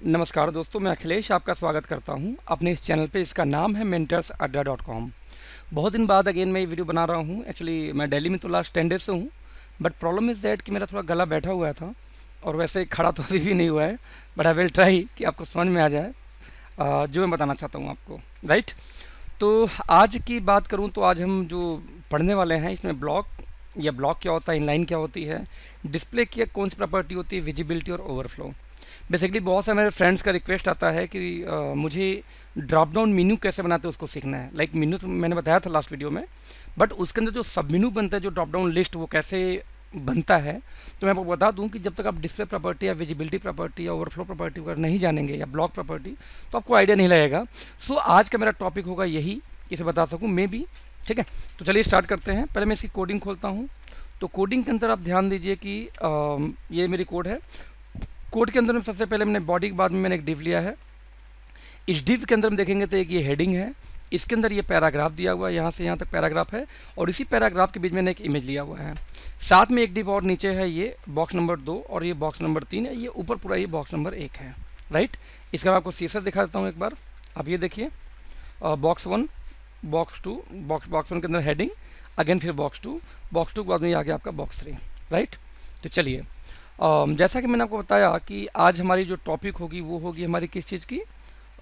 नमस्कार दोस्तों, मैं अखिलेश आपका स्वागत करता हूं अपने इस चैनल पे। इसका नाम है mentorsadda.com। बहुत दिन बाद अगेन मैं ये वीडियो बना रहा हूं। एक्चुअली मैं दिल्ली में तो लास्ट 10 डेज से हूं, बट प्रॉब्लम इज़ दैट कि मेरा थोड़ा गला बैठा हुआ था और वैसे खड़ा तो अभी भी नहीं हुआ है, बट आई विल ट्राई कि आपको समझ में आ जाए जो मैं बताना चाहता हूँ आपको, राइट। तो आज की बात करूँ तो आज हम जो पढ़ने वाले हैं इसमें ब्लॉक क्या होता है, इनलाइन क्या होती है, डिस्प्ले की कौन सी प्रॉपर्टी होती है, विजिबिलिटी और ओवरफ्लो। बेसिकली बहुत सारे मेरे फ्रेंड्स का रिक्वेस्ट आता है कि मुझे ड्रॉप डाउन मेन्यू कैसे बनाते हैं उसको सीखना है। लाइक मेन्यू तो मैंने बताया था लास्ट वीडियो में, बट उसके अंदर जो सब मेन्यू बनता है, जो ड्रॉप डाउन लिस्ट, वो कैसे बनता है। तो मैं आपको बता दूं कि जब तक आप डिस्प्ले प्रॉपर्टी या विजिबिलिटी प्रॉपर्टी या ओवरफ्लो प्रॉपर्टी अगर नहीं जानेंगे या ब्लॉक प्रॉपर्टी, तो आपको आइडिया नहीं लगेगा। सो आज का मेरा टॉपिक होगा यही, इसे बता सकूँ मे बी, ठीक है। तो चलिए स्टार्ट करते हैं। पहले मैं इसकी कोडिंग खोलता हूँ। तो कोडिंग के अंदर आप ध्यान दीजिए कि ये मेरी कोड है। कोड के अंदर में सबसे पहले मैंने बॉडी के बाद में मैंने एक डिव लिया है। इस डिव के अंदर हम देखेंगे तो एक ये हेडिंग है, इसके अंदर ये पैराग्राफ दिया हुआ है, यहाँ से यहाँ तक पैराग्राफ है, और इसी पैराग्राफ के बीच में एक इमेज लिया हुआ है। साथ में एक डिव और नीचे है, ये बॉक्स नंबर 2 और ये बॉक्स नंबर 3 है, ये ऊपर पूरा ये बॉक्स नंबर 1 है, राइट। इसका मैं आपको सीएसएस दिखा देता हूँ एक बार। अब ये देखिए, बॉक्स 1, बॉक्स 2, बॉक्स 1 के अंदर हेडिंग, अगेन फिर बॉक्स 2 के बाद में ये आ गया आपका बॉक्स 3, राइट। तो चलिए, जैसा कि मैंने आपको बताया कि आज हमारी जो टॉपिक होगी वो होगी हमारी किस चीज़ की।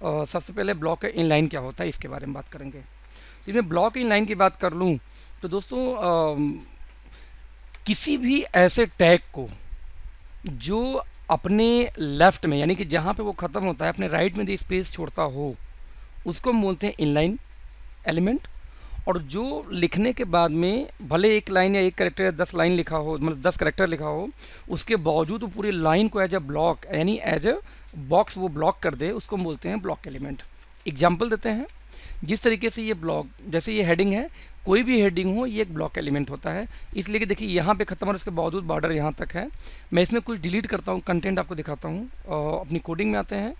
सबसे पहले ब्लॉक इनलाइन क्या होता है इसके बारे में बात करेंगे। तो मैं ब्लॉक इनलाइन की बात कर लूँ तो दोस्तों, किसी भी ऐसे टैग को जो अपने लेफ्ट में, यानी कि जहाँ पे वो ख़त्म होता है, अपने राइट में जो स्पेस छोड़ता हो, उसको हम बोलते हैं इनलाइन एलिमेंट। और जो लिखने के बाद में भले एक लाइन या एक करेक्टर या 10 लाइन लिखा हो, मतलब 10 करेक्टर लिखा हो, उसके बावजूद वो पूरी लाइन को एज अ ब्लॉक, यानी एज अ बॉक्स वो ब्लॉक कर दे, उसको हम बोलते हैं ब्लॉक एलिमेंट। एग्जाम्पल देते हैं। जिस तरीके से ये ब्लॉक, जैसे ये हेडिंग है, कोई भी हेडिंग हो ये एक ब्लॉक एलिमेंट होता है। इसलिए कि देखिए यहाँ पे खत्म और उसके बावजूद बॉर्डर यहाँ तक है। मैं इसमें कुछ डिलीट करता हूँ, कंटेंट आपको दिखाता हूँ। अपनी कोडिंग में आते हैं।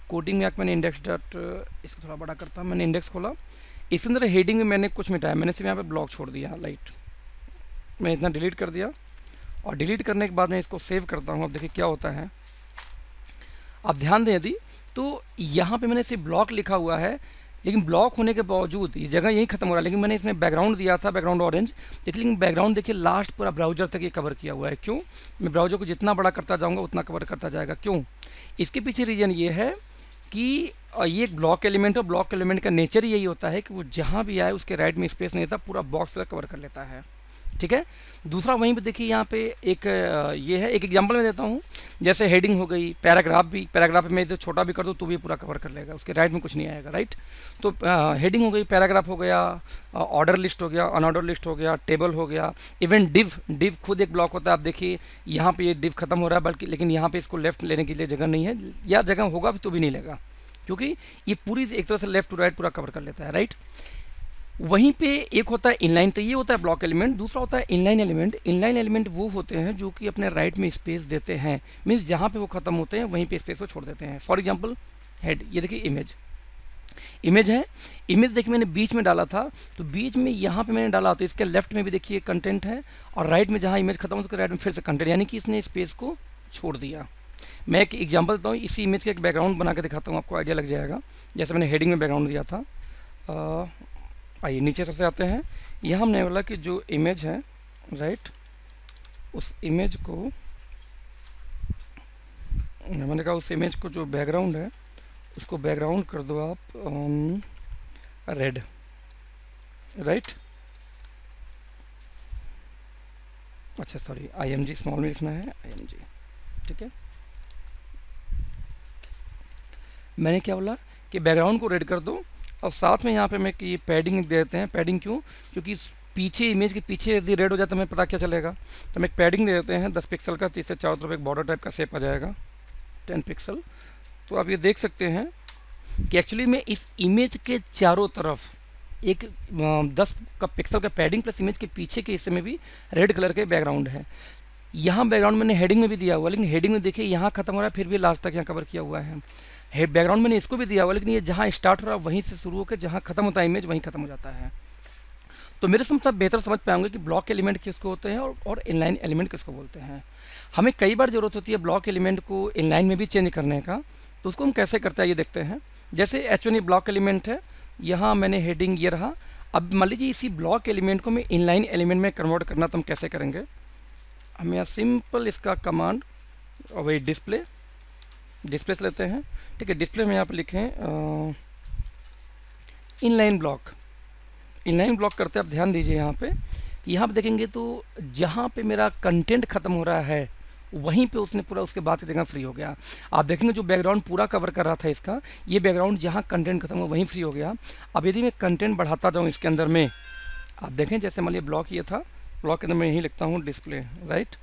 कोडिंग में आकर मैंने इंडेक्स डॉट, इसको थोड़ा बड़ा करता हूँ, मैंने इंडेक्स खोला। इसके अंदर हेडिंग में मैंने कुछ मिटाया, मैंने सिर्फ यहाँ पे ब्लॉक छोड़ दिया, लाइट। मैं इतना डिलीट कर दिया और डिलीट करने के बाद मैं इसको सेव करता हूँ। अब देखिए क्या होता है, आप ध्यान दें यदि, तो यहाँ पे मैंने सिर्फ ब्लॉक लिखा हुआ है, लेकिन ब्लॉक होने के बावजूद ये जगह यही खत्म हो रहा है। लेकिन मैंने इसमें बैकग्राउंड दिया था, बैकग्राउंड ऑरेंज, लेकिन बैकग्राउंड देखिए लास्ट पूरा ब्राउजर तक ये कवर किया हुआ है। क्यों? मैं ब्राउजर को जितना बड़ा करता जाऊँगा उतना कवर करता जाएगा। क्यों? इसके पीछे रीजन ये है कि ये एक ब्लॉक एलिमेंट है। ब्लॉक एलिमेंट का नेचर ही यही होता है कि वो जहाँ भी आए उसके राइट में स्पेस नहीं देता, पूरा बॉक्स का कवर कर लेता है, ठीक है। दूसरा वहीं पे देखिए, यहाँ पे एक ये है, एक एग्जांपल मैं देता हूँ। जैसे हेडिंग हो गई, पैराग्राफ में छोटा भी कर दो तो भी पूरा कवर कर लेगा, उसके राइट में कुछ नहीं आएगा, राइट। तो हेडिंग हो गई, पैराग्राफ हो गया, ऑर्डर लिस्ट हो गया, अनऑर्डर लिस्ट हो गया, टेबल हो गया, इवन डिव खुद एक ब्लॉक होता है। आप देखिए यहाँ पे ये डिव खत्म हो रहा है, बल्कि लेकिन यहाँ पे इसको लेफ्ट लेने के लिए जगह नहीं है, या जगह होगा तो भी नहीं लेगा, क्योंकि ये पूरी एक तरह से लेफ्ट टू राइट पूरा कवर कर लेता है, राइट। वहीं पे एक होता है इनलाइन, तो ये होता है ब्लॉक एलिमेंट। दूसरा होता है इनलाइन एलिमेंट। इनलाइन एलिमेंट वो होते हैं जो कि अपने राइट में स्पेस देते हैं, मीन्स जहाँ पे वो खत्म होते हैं वहीं पे स्पेस को छोड़ देते हैं। फॉर एग्जांपल हेड, ये देखिए इमेज है। इमेज देखिए मैंने बीच में डाला था, तो बीच में यहाँ पे मैंने डाला, तो इसके लेफ्ट में भी देखिए कंटेंट है, और राइट में जहाँ इमेज खत्म हो उसके राइट में फिर से कंटेंट, यानी कि इसने स्पेस को छोड़ दिया। मैं एक एग्जांपल देता हूँ, इसी इमेज का एक बैकग्राउंड बना के दिखाता हूँ, आपको आइडिया लग जाएगा। जैसे मैंने हेडिंग में बैकग्राउंड दिया था। आइए नीचे सबसे आते हैं। यहाँ हमने बोला कि जो इमेज है, राइट, उस इमेज को मैंने कहा उस इमेज को जो बैकग्राउंड है उसको बैकग्राउंड कर दो आप रेड, राइट। अच्छा सॉरी, IMG स्मॉल में लिखना है, IMG, ठीक है। मैंने क्या बोला कि बैकग्राउंड को रेड कर दो, और साथ में यहाँ पे मैं कि पैडिंग दे देते हैं। पैडिंग क्यों? क्योंकि पीछे इमेज के पीछे यदि रेड हो जाए तो हमें पता क्या चलेगा। तो हम एक पैडिंग दे देते हैं 10 पिक्सल का, जिससे चारों तरफ एक बॉर्डर टाइप का शेप आ जाएगा, 10 पिक्सल। तो आप ये देख सकते हैं कि एक्चुअली में इस इमेज के चारों तरफ एक 10 का पिक्सल का पैडिंग प्लस इमेज के पीछे के हिस्से में भी रेड कलर के बैकग्राउंड है। यहाँ बैकग्राउंड मैंने हेडिंग में भी दिया हुआ, लेकिन हेडिंग में देखिए यहाँ खत्म हो रहा है, फिर भी लास्ट तक यहाँ कवर किया हुआ है। बैकग्राउंड मैंने इसको भी दिया हुआ, लेकिन ये जहाँ स्टार्ट हो रहा है वहीं से शुरू होकर जहाँ खत्म होता है इमेज वहीं खत्म हो जाता है। तो मेरे से मतलब बेहतर समझ पाएंगे कि ब्लॉक एलिमेंट किसको होते हैं और इनलाइन एलिमेंट किसको बोलते हैं। हमें कई बार जरूरत होती है ब्लॉक एलिमेंट को इनलाइन में भी चेंज करने का, तो उसको हम कैसे करते हैं ये देखते हैं। जैसे H1 ब्लॉक एलिमेंट है, यहाँ मैंने हेडिंग ये रहा। अब मान लीजिए इसी ब्लॉक एलिमेंट को मैं इनलाइन एलिमेंट में कन्वर्ट करना, तो हम कैसे करेंगे? हम यहाँ सिंपल इसका कमांड और वही डिस्प्ले से लेते हैं। ठीक है, डिस्प्ले में यहाँ पे लिखें इनलाइन ब्लॉक। इनलाइन ब्लॉक करते आप ध्यान दीजिए यहाँ पे, यहाँ पे देखेंगे तो जहाँ पे मेरा कंटेंट खत्म हो रहा है वहीं पे उसने पूरा उसके बाद की जगह फ्री हो गया। आप देखेंगे जो बैकग्राउंड पूरा कवर कर रहा था इसका, ये बैकग्राउंड जहाँ कंटेंट खत्म हुआ वहीं फ्री हो गया। अब यदि मैं कंटेंट बढ़ाता जाऊँ इसके अंदर में, आप देखें जैसे मान लिया ब्लॉक ये था, ब्लॉक के अंदर मैं यही लिखता हूँ डिस्प्ले, राइट।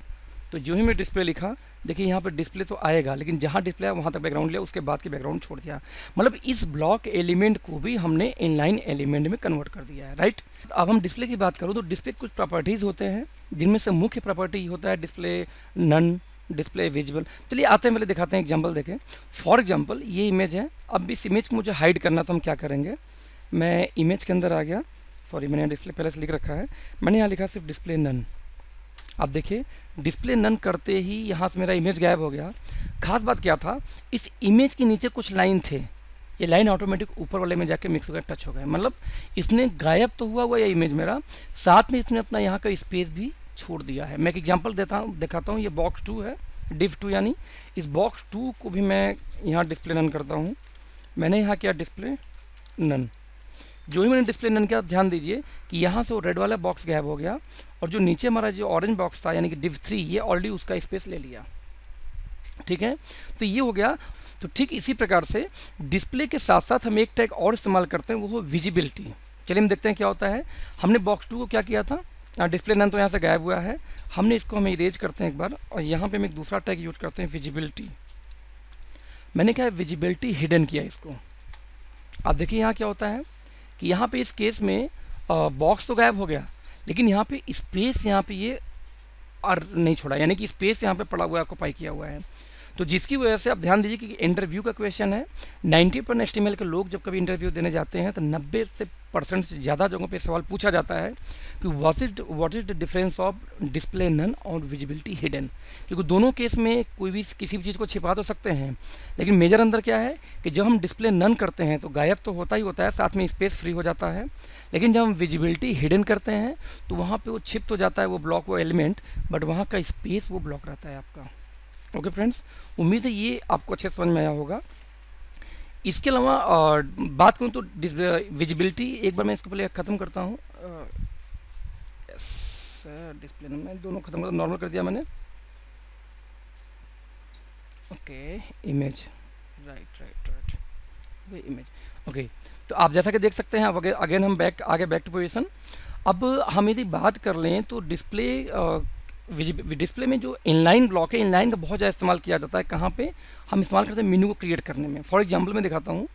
तो जो ही मैं डिस्प्ले लिखा, देखिए यहाँ पर डिस्प्ले तो आएगा, लेकिन जहाँ डिस्प्ले है वहाँ तक बैकग्राउंड लिया, उसके बाद की बैकग्राउंड छोड़ दिया। मतलब इस ब्लॉक एलिमेंट को भी हमने इनलाइन एलिमेंट में कन्वर्ट कर दिया है, राइट। अब हम डिस्प्ले की बात करूँ तो डिस्प्ले कुछ प्रॉपर्टीज़ होते हैं, जिनमें से मुख्य प्रॉपर्टी होता है डिस्प्ले नन, डिस्प्ले विजिबल। चलिए आते हैं, पहले दिखाते हैं एग्जाम्पल देखें। फॉर एग्जाम्पल ये इमेज है, अब इस इमेज को मुझे हाइड करना, तो हम क्या करेंगे? मैं इमेज के अंदर आ गया, सॉरी मैंने डिस्प्ले पहले से लिख रखा है, मैंने यहाँ लिखा सिर्फ डिस्प्ले नन। आप देखिए डिस्प्ले नन करते ही यहाँ से मेरा इमेज गायब हो गया। खास बात क्या था, इस इमेज के नीचे कुछ लाइन थे, ये लाइन ऑटोमेटिक ऊपर वाले में जाके मिक्स हो गया, टच हो गया। मतलब इसने गायब तो हुआ ये इमेज मेरा, साथ में इसने अपना यहाँ का स्पेस भी छोड़ दिया है। मैं एक एग्जांपल दिखाता हूँ। ये बॉक्स 2 है, div 2 यानी इस बॉक्स 2 को भी मैं यहाँ डिस्प्ले नन करता हूँ। मैंने यहाँ किया डिस्प्ले नन। जो ही मैंने डिस्प्ले नन किया, ध्यान दीजिए कि यहाँ से वो रेड वाला बॉक्स गायब हो गया, और जो नीचे हमारा जो ऑरेंज बॉक्स था यानी कि div 3, ये ऑलरेडी उसका स्पेस ले लिया। ठीक है, तो ये हो गया। तो ठीक इसी प्रकार से डिस्प्ले के साथ साथ हम एक टैग और इस्तेमाल करते हैं, वो हो विजिबिलिटी। चलिए हम देखते हैं क्या होता है। हमने बॉक्स 2 को क्या किया था, डिस्प्ले नन तो यहाँ से गायब हुआ है, हमने इसको हम इरेज करते हैं एक बार, और यहाँ पे हम एक दूसरा टैग यूज करते हैं विजिबिलिटी। मैंने क्या है विजिबिलिटी हिडन किया इसको। आप देखिए यहाँ क्या होता है कि यहाँ पे इस केस में बॉक्स तो गायब हो गया, लेकिन यहाँ पे स्पेस यहाँ पे ये और नहीं छोड़ा, यानी कि स्पेस यहाँ पे पड़ा हुआ है, ऑक्यूपाई किया हुआ है। तो जिसकी वजह से आप ध्यान दीजिए कि इंटरव्यू का क्वेश्चन है, 90% HTML के लोग जब कभी इंटरव्यू देने जाते हैं तो 90% से ज़्यादा जगहों पे सवाल पूछा जाता है कि what is the difference of display none और विजिबिलिटी हिडन। क्योंकि दोनों केस में कोई भी किसी भी चीज़ को छिपा तो सकते हैं, लेकिन मेजर अंदर क्या है कि जब हम डिस्प्ले नन करते हैं तो गायब तो होता ही होता है, साथ में स्पेस फ्री हो जाता है। लेकिन जब हम विजिबिलिटी हिडन करते हैं तो वहाँ पर वो छिप तो जाता है वो ब्लॉक, वो एलिमेंट, बट वहाँ का स्पेस वो ब्लॉक रहता है आपका। ओके फ्रेंड्स, उम्मीद है ये आपको अच्छे समझ में आया होगा। इसके अलावा बात करूँ तो विजिबिलिटी, एक बार मैं इसको पहले ख़त्म करता हूँ। डिस्प्ले में दोनों ख़त्म कर, नॉर्मल कर दिया मैंने। Okay image, right way image. Okay, तो आप जैसा कि देख सकते हैं, अब अगेन हम बैक टू पोजीशन। अब हम यदि बात कर लें तो डिस्प्ले में जो इनलाइन ब्लॉक है, इनलाइन का बहुत ज़्यादा इस्तेमाल किया जाता है। कहाँ पे हम इस्तेमाल करते हैं? मेनू को क्रिएट करने में। फॉर एग्जांपल मैं दिखाता हूँ,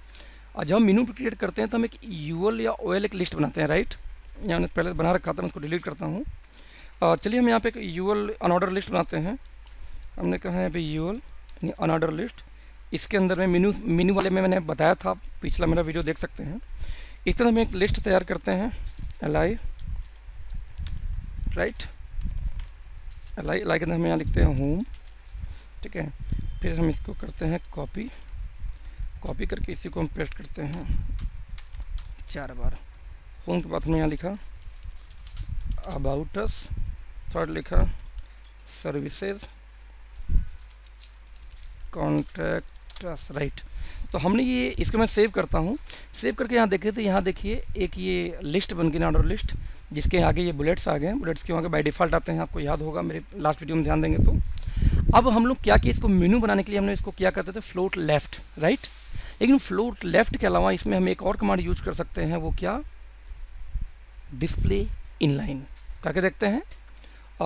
और जब हम मेनू को क्रिएट करते हैं तो हम एक यूएल या ओएल एक लिस्ट बनाते हैं, राइट। यहाँ मैंने पहले बना रखा था, मैं उसको डिलीट करता हूँ। चलिए हम यहाँ पे एक यूएल अनऑर्डर लिस्ट बनाते हैं। हमने कहा है भाई यूएल अनऑर्डर लिस्ट। इसके अंदर में मेनू वाले में मैंने बताया था, पिछला मेरा वीडियो देख सकते हैं। इस तरह हम एक लिस्ट तैयार करते हैं, li, राइट। लाई के अंदर हम यहाँ लिखते हैं होम, ठीक है। फिर हम इसको करते हैं कॉपी करके इसी को हम पेस्ट करते हैं 4 बार। होम के बाद हमने यहाँ लिखा अबाउट अस, थर्ड लिखा सर्विसेज, कॉन्टैक्ट अस, राइट। तो हमने ये, इसको मैं सेव करता हूँ। सेव करके यहाँ देखे तो यहाँ देखिए एक ये लिस्ट बन गई, ऑर्डर लिस्ट, जिसके आगे ये बुलेट्स आ गए। बुलेट्स के आगे बाय डिफ़ॉल्ट आते हैं, आपको याद होगा, मेरे लास्ट वीडियो में ध्यान देंगे तो। अब हम लोग क्या किया, इसको मेनू बनाने के लिए हमने इसको क्या करते थे, फ्लोट लेफ्ट, राइट। लेकिन फ्लोट लेफ्ट के अलावा इसमें हम एक और कमांड यूज कर सकते हैं, वो क्या, डिस्प्ले इनलाइन। करके देखते हैं।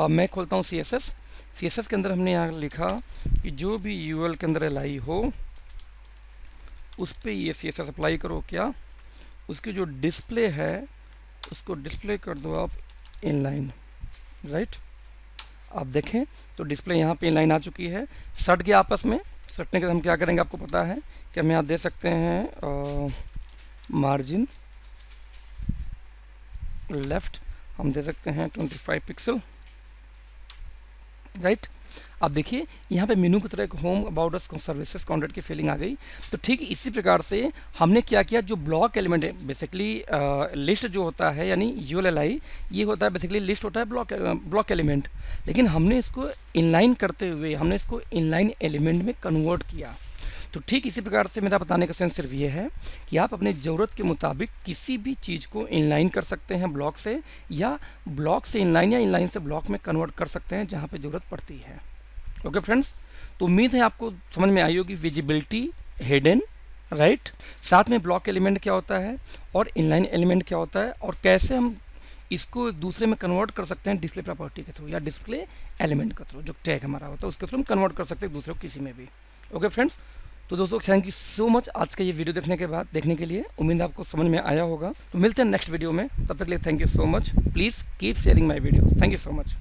मैं खोलता हूँ CSS के अंदर हमने यहाँ लिखा कि जो भी UL के अंदर li हो उस पर ये CSS अप्लाई करो। क्या, उसकी जो डिस्प्ले है उसको डिस्प्ले कर दो आप इनलाइन, राइट। आप देखें तो डिस्प्ले यहाँ पे इनलाइन आ चुकी है। सट गया आपस में, सटने के हम क्या करेंगे आपको पता है कि हम यहाँ दे सकते हैं मार्जिन लेफ्ट, हम दे सकते हैं 25 पिक्सल, राइट। अब देखिए यहाँ पे मेनू की तरह एक home about us services contact की फीलिंग आ गई। तो ठीक इसी प्रकार से हमने क्या किया, जो ब्लॉक एलिमेंट है बेसिकली लिस्ट जो होता है यानी यूएलएलआई, ये होता है बेसिकली लिस्ट होता है ब्लॉक एलिमेंट, लेकिन हमने इसको इनलाइन करते हुए हमने इसको इनलाइन एलिमेंट में कन्वर्ट किया। तो ठीक इसी प्रकार से मेरा बताने का सेंस सिर्फ ये है कि आप अपने ज़रूरत के मुताबिक किसी भी चीज़ को इनलाइन कर सकते हैं ब्लॉक से, या ब्लॉक से इनलाइन या इनलाइन से ब्लॉक में कन्वर्ट कर सकते हैं जहाँ पे ज़रूरत पड़ती है। ओके फ्रेंड्स, तो उम्मीद है आपको समझ में आई होगी विजिबिलिटी, हिडन, राइट, साथ में ब्लॉक एलिमेंट क्या होता है और इनलाइन एलिमेंट क्या होता है, और कैसे हम इसको एक दूसरे में कन्वर्ट कर सकते हैं डिस्प्ले प्रॉपर्टी के थ्रू या डिस्प्ले एलिमेंट के थ्रू, जो टैग हमारा होता है उसके थ्रू हम कन्वर्ट कर सकते हैं दूसरे को किसी में भी। ओके फ्रेंड्स, तो दोस्तों थैंक यू सो मच आज का ये वीडियो देखने के लिए। उम्मीद आपको समझ में आया होगा। तो मिलते हैं नेक्स्ट वीडियो में, तब तक के लिए thank you so much. Please keep sharing my video. Thank you so much.